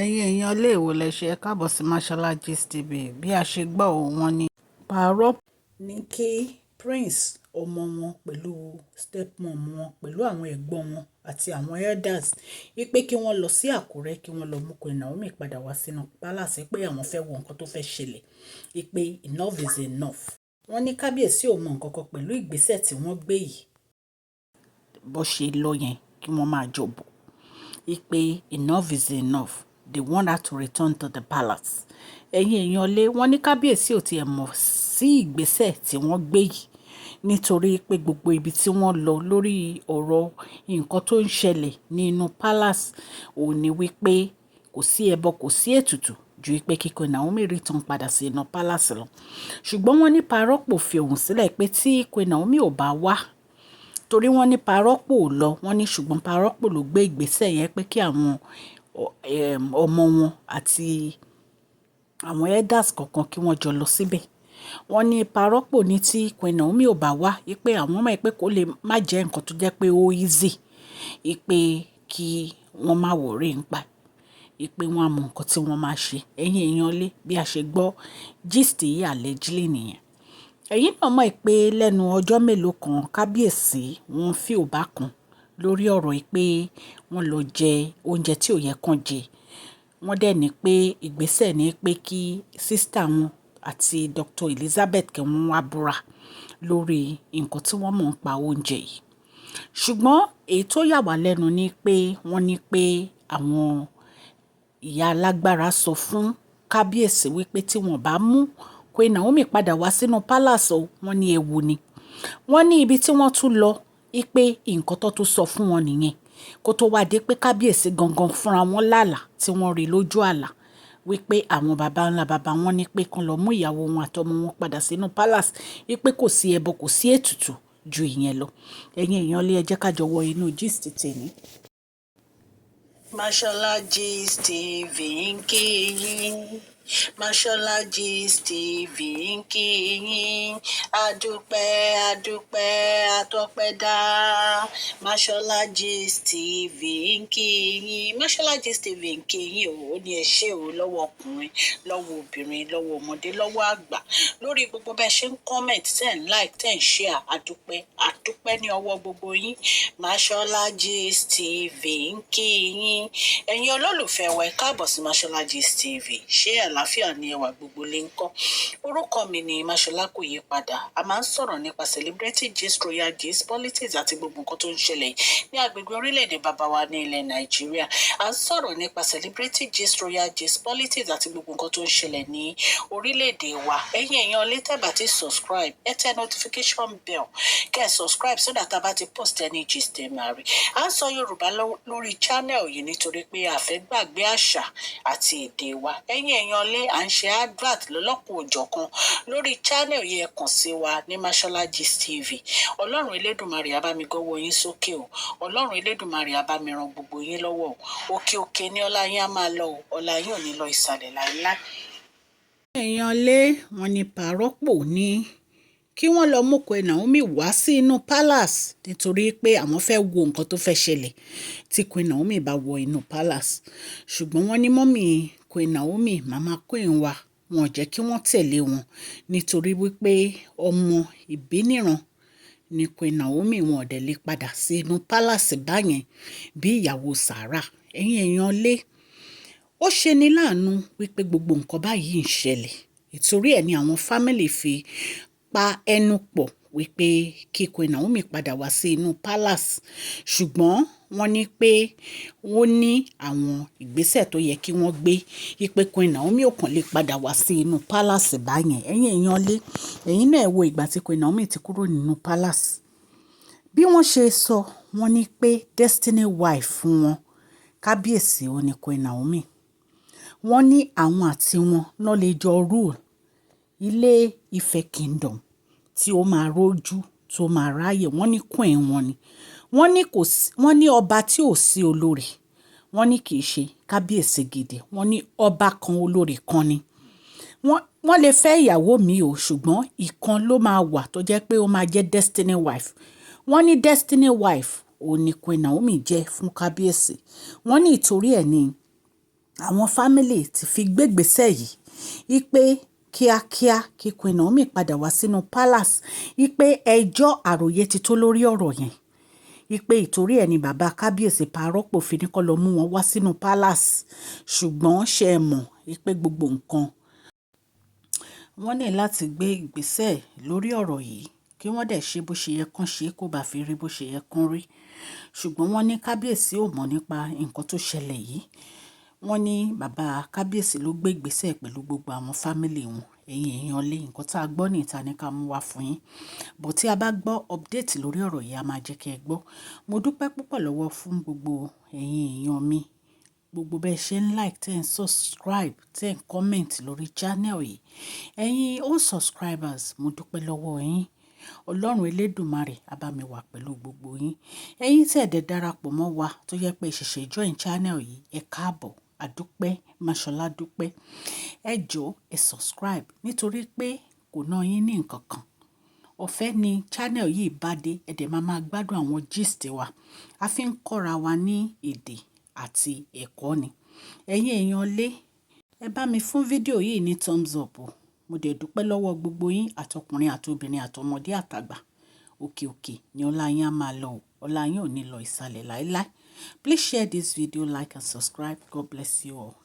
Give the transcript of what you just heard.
ẹ̀yin èèyàn iléèwé lẹ ṣe ẹ káàbọ̀ sí Mashola Gist TV. Bí a ṣe gbọ́ wọn ní pààrọ̀ ní kí Prince ọmọ wọn pẹ̀lú stepmom wọn pẹ̀lú àwọn ẹ̀gbọ́n wọn àti àwọn elders wípé kí wọ́n lọ sí Àkúrẹ́ kí wọ́n lọ mú Queen Naomi padà wá sínú palace pé àwọn fẹ́ wo nǹkan tó fẹ́ ṣẹlẹ̀ wípé enough is enough. Wọ́n ní Kábíyèsí ò mọ nǹkan kan pẹ̀lú ìgbésẹ̀ tí wọ́n gbé yìí bó ṣe lọ yẹn kí wọ́n máa jọ̀bọ̀ wípé enough is enough. They want her to return to the palace. Ẹ̀yin èèyàn lé wọ́n ní Kábíyèsí ò tiẹ̀ mọ̀ sí ìgbésẹ̀ tí wọ́n gbé yìí nítorí pé gbogbo ibi tí wọ́n lọ lórí ọ̀rọ̀ nǹkan tó ń ṣẹlẹ̀ nínú palace ò ní wípé kò sí ẹbọ kò sí ètùtù ju wípé kí Queen Naomi return padà sí inú palace lọ. Ṣùgbọ́n wọ́n ní parọ́pò fi ohùn sílẹ̀ pé tí Queen Naomi ò bá wá torí wọ́n ní parọ́pò ò lọ wọ́n ní ṣùgbọ́n parọ́pò ló gbé ìgbésẹ̀ yẹn pé kí àwọn ọmọ wọn àti àwọn elders kọ̀ọ̀kan kí wọ́n jọ lọ síbẹ̀. Wọ́n ní parọ́pò ní tí Queen Naomi ò bá wá pé àwọn mọ̀ pé kó lè má jẹ́ nǹkan tó jẹ́ pé ó easy pé kí wọ́n má wọ̀rí ń pa pé wọ́n á mọ nǹkan tí wọ́n máa ṣe. Ẹ̀yin èèyàn lé bí a ṣe gbọ́ gist yìí allegedly nìyẹn. Ẹ̀yin náà mọ̀ pé lẹ́nu ọjọ́ mélòó kan Kábíyèsí wọ́n fi ò bá kan lórí ọ̀rọ̀ pé wọ́n lọ jẹ oúnjẹ tí ò yẹ kán jẹ. Wọ́n dẹ̀ ní pé ìgbésẹ̀ ní pé kí sísítà wọn àti Dr. Elizabeth kí wọ́n wá búra lórí nǹkan tí wọ́n mọ̀ ń pa oúnjẹ yìí. Ṣùgbọ́n èyí tó yà wá lẹ́nu ni pé wọ́n ní pé àwọn ìyá alágbára sọ fún Kábíyèsí wípé tí wọ́n bá mú Queen Naomi padà wá sínú palace wọ́n ní ewu ni. Wọ́n ní ibi tí wọ́n tún lọ pé nǹkan tó tún sọ fún wọn nìyẹn kó tó wá dé pé Kábíyèsí gangan fúnra wọn lálàá tí wọ́n rí lójú àlá wípé àwọn baba ńlá baba wọn ní pé kán lọ mú ìyàwó wọn àtọmọ wọn padà sínú palace wípé kò sí ẹbọ kò sí ètùtù ju ìyẹn lọ. Ẹ̀yin èèyàn lé ẹ jẹ́ ká jọ wọ inú gist tèmi. Mashola Gist TV ń kí yín. Mashola Gist TV ń kí yín. Adúpẹ́ adúpẹ́ atọ́pẹ́dá. Mashola Gist TV ń kí yín. Mashola Gist TV ń kí yín ó ní ẹ ṣé o lọ́wọ́ ọkùnrin lọ́wọ́ obìnrin lọ́wọ́ ọmọdé lọ́wọ́ àgbà lórí gbogbo bẹ́ẹ̀ ṣe ń comment ten like ten share adúpẹ́ adúpẹ́ ní ọwọ́ gbogbo yín. Mashola Gist TV ń kí yín. Ẹ̀yin olólùfẹ́ wa ẹ káàbọ̀ sí Mashola Gist TV. Ṣé àlàáfíà ni ẹwà gbogbo lè ń kọ́? Orúkọ mi ni Mashola kò yí padà. A máa ń sọ̀rọ̀ nípa celebrity gist, royal gist, politics àti gbogbo nǹkan tó ń ṣẹlẹ̀ ní agbègbè orílẹ̀-èdè bàbá wa ní ilẹ̀ Nàìjíríà. A ń sọ̀rọ̀ nípa celebrity gist, royal gist, politics àti gbogbo nǹkan tó ń ṣẹlẹ̀ ní orílẹ̀-èdè wa. Ẹ̀yin èèyàn lè tẹ́ bá ti subscribe ẹ tẹ notification bell kẹ́ ẹ subscribe so that a bá ti post any gist ẹ máa rí. A ń sọ Yorùbá lórí channel yìí nítorí pé a fẹ́ gbàgbé àṣà àti èdè wa. Ẹ̀yin èèyàn lé à ń ṣe advert lọ́lọ́kùn òjọ̀kan lórí channel yìí ẹ kàn sí wa ní Mashola Gist TV. Ọlọ́run Elédùmarè á bá mi gọ́wọ́ yín sókè o. Ọlọ́run Elédùmarè á bá mi ran gbogbo yín lọ́wọ́ o. Òkè òkè ni ọlá yín á máa lọ o. Ọlá yín ò ní lọ ìsàlẹ̀ láíláí. Èèyàn lé wọn ní parọ́pò ní kí wọ́n lọ mú Queen Naomi wá sí inú palace nítorí pé àwọn fẹ́ wo nǹkan tó fẹ́ ṣẹlẹ̀ tí Queen Naomi bá wọ inú palace. Ṣùgbọ́n wọ́n ní mọ́mì Queen Naomi màmá Queen wa wọn ò jẹ́ kí wọ́n tẹ̀lé wọn nítorí wípé ọmọ ìbíníran ni Queen Naomi wọn ò dẹ̀ lè padà sí inú palace báyẹn bí ìyàwó Sàrà. Ẹ̀yin èèyàn lé ó ṣe ní láàánú wípé gbogbo nǹkan báyìí ń ṣẹlẹ̀ ìtorí ẹ̀ ni àwọn family fi pa ẹnu pọ̀ wípé kí Queen Naomi padà wá sí inú palace. Ṣùgbọ́n wọ́n ní pé wọ́n ní àwọn ìgbésẹ̀ tó yẹ kí wọ́n gbé wípé Queen Naomi ò kàn lè padà wá sí inú palace báyẹn. Ẹ̀yin èèyàn lé ẹ̀yin náà wo ìgbà tí Queen Naomi ti kúrò nínú palace. Bí wọ́n ṣe sọ wọ́n ní pé destiny wife fún wọn Kábíyèsí ó ní Queen Naomi. Wọ́n ní àwọn àti wọn náà lè jọ rule ilé Ifẹ̀ kingdom tí ó máa rójú tó máa ráyè. Wọ́n ní queen wọn ni wọ́n ní ọba tí ò sí olórí wọ́n ní kì í ṣe Kábíyèsí gidi wọ́n ní ọba kan olórí kan ni wọ́n lè fẹ́ ìyàwó mi o ṣùgbọ́n ìkan ló máa wà tó jẹ́ pé ó máa jẹ́ destiny wife. Wọ́n ní destiny wife òun ni Queen Naomi jẹ́ fún Kábíyèsí. Wọ́n ní ìtorí ẹ̀ ni àwọn fámìlì ti fi gbégbèsè yìí wípé kíákíá kí Queen Naomi padà wá sínú palace, wípé ẹjọ́ àròyé ti tó lórí ọ̀rọ̀ yẹn, wípé ìtorí ẹ̀ ni bàbá kábíyèsí parọ́pò fi ní kó lọ mú wọn wá sínú palace. ṣùgbọ́n ṣe é mọ̀ wípé gbogbo nǹkan wọ́n ní láti gbé ìgbésẹ̀ lórí ọ̀rọ̀ yìí kí wọ́n dẹ̀ ṣe bó ṣe yẹ kán ṣe kó bá fi rí bó ṣe yẹ kán rí. ṣùgbọ́n wọ́n ní kábíyèsí ò mọ̀ nípa nǹkan tó ṣẹlẹ̀ yìí. wọ́n ní bàbá kábíyèsí ló gbé ìgbésẹ̀ pẹ̀lú gbogbo àwọn fámìlì wọn. ẹ̀yin èèyàn lé nǹkan tá a gbọ́ ní ìta ní ká mú wá fún yín. bó tí a bá gbọ́ update lórí ọ̀rọ̀ yìí a máa jẹ́ kí ẹ gbọ́. mo dúpẹ́ púpọ̀ lọ́wọ́ fún gbogbo ẹ̀yin èèyàn mi, gbogbo bẹ́ẹ̀ ṣe ń like tẹ́ ń subscribe tẹ́ ń comment lórí channel yìí. ẹ̀yin all subscribers mo dúpẹ́ lọ́wọ́ yín. ọlọ́run elédùmarè á bá mi wà pẹ̀lú gbogbo yín. ẹ̀yin tí ẹ̀dẹ̀ darapọ̀ mọ́ wa tó yẹ pé ṣẹ̀ṣẹ̀ join channel yìí ẹ káàbọ̀ àdúpẹ́ máṣọlá dúpẹ́. ẹ jọ̀ọ́ ẹ subscribe nítorí pé kò ná yín ní nǹkan kan. ọ̀fẹ́ ni channel yìí bá dé ẹ̀dẹ̀ máa gbádùn àwọn gist wa. a fi ń kọ́ra wa ní èdè àti ẹ̀kọ́ ni. ẹ̀yin èèyàn lé ẹ bá mi fún fídíò yìí ní thumbs up o. mo dẹ̀ dúpẹ́ lọ́wọ́ gbogbo yín àtọkùnrin àtobìnrin àtọmọdé àtàgbà. òkè òkè ni ọlá yín á máa lọ o, ọlá yín ò ní lọ ìsàlẹ̀ láéláé. Please share this video, like and subscribe. God bless you all.